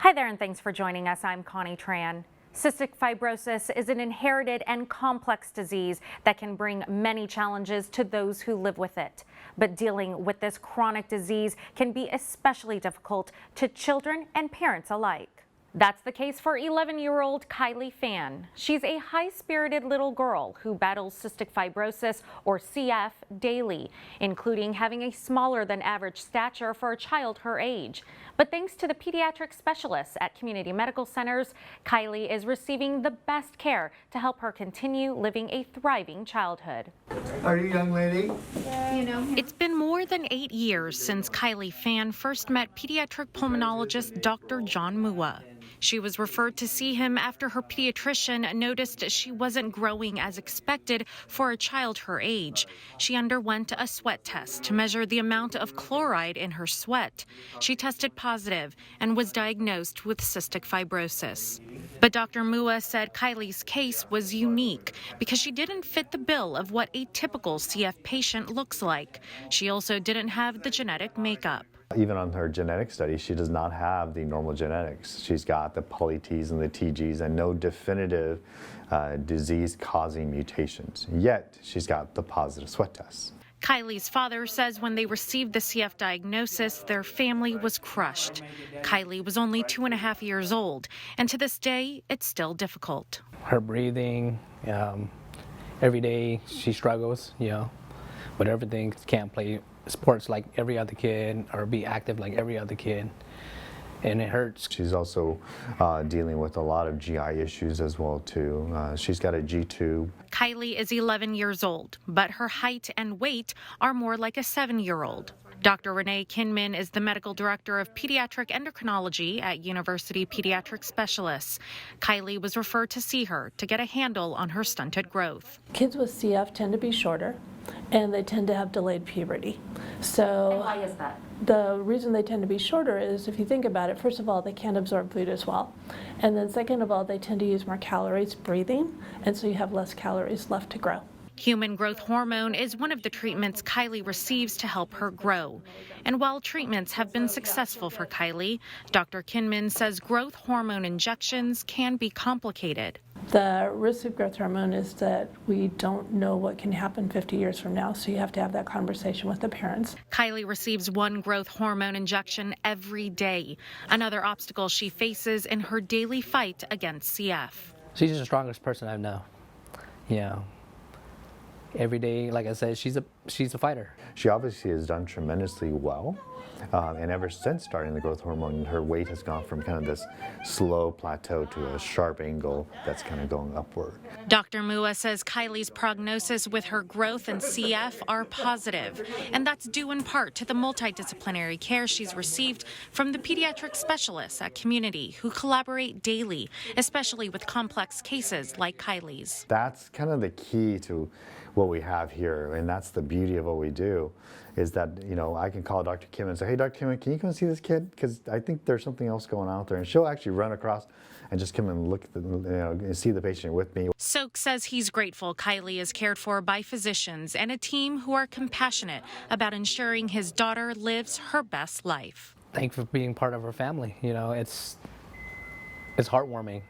Hi there, and thanks for joining us. I'm Connie Tran. Cystic fibrosis is an inherited and complex disease that can bring many challenges to those who live with it. But dealing with this chronic disease can be especially difficult to children and parents alike. That's the case for 11-year-old Kylie Fan. She's a high-spirited little girl who battles cystic fibrosis, or CF, daily, including having a smaller than average stature for a child her age. But thanks to the pediatric specialists at community medical centers, Kylie is receiving the best care to help her continue living a thriving childhood. Are you a young lady? It's been more than 8 years since Kylie Fan first met pediatric pulmonologist Dr. John Mua. She was referred to see him after her pediatrician noticed she wasn't growing as expected for a child her age. She underwent a sweat test to measure the amount of chloride in her sweat. She tested positive and was diagnosed with cystic fibrosis. But Dr. Mua said Kylie's case was unique because she didn't fit the bill of what a typical CF patient looks like. She also didn't have the genetic makeup. Even on her genetic study, she does not have the normal genetics. She's got the poly-Ts and the TGs and no definitive disease-causing mutations. Yet, she's got the positive sweat tests. Kylie's father says when they received the CF diagnosis, their family was crushed. Kylie was only 2.5 years old, and to this day, it's still difficult. Her breathing, every day she struggles, with everything. Can't play sports like every other kid or be active like every other kid, and it hurts. She's also dealing with a lot of GI issues as well too. She's got a G-tube. Kylie is 11 years old, but her height and weight are more like a 7-year-old. Dr. Renee Kinman is the medical director of pediatric endocrinology at University Pediatric Specialists. Kylie was referred to see her to get a handle on her stunted growth. Kids with CF tend to be shorter, and they tend to have delayed puberty. So, And why is that? The reason they tend to be shorter is, if you think about it, first of all, they can't absorb food as well. And then second of all, they tend to use more calories breathing, and so you have less calories left to grow. Human growth hormone is one of the treatments Kylie receives to help her grow. And while treatments have been successful for Kylie, Dr. Kinman says growth hormone injections can be complicated. The risk of growth hormone is that we don't know what can happen 50 years from now, so you have to have that conversation with the parents. Kylie receives one growth hormone injection every day, another obstacle she faces in her daily fight against CF. She's the strongest person I know. Every day, like I said, she's a fighter. She obviously has done tremendously well. And ever since starting the growth hormone, her weight has gone from kind of this slow plateau to a sharp angle that's kind of going upward. Dr. Mua says Kylie's prognosis with her growth and CF are positive, and that's due in part to the multidisciplinary care she's received from the pediatric specialists at Community who collaborate daily, especially with complex cases like Kylie's. That's kind of the key to what we have here, and that's the beauty of what we do, is that, I can call Dr. Kim and say, hey, Dr. Kim, can you come see this kid? Because I think there's something else going on out there. And she'll actually run across and just come and look at and see the patient with me. Sok says he's grateful Kylie is cared for by physicians and a team who are compassionate about ensuring his daughter lives her best life. Thanks for being part of her family. It's heartwarming.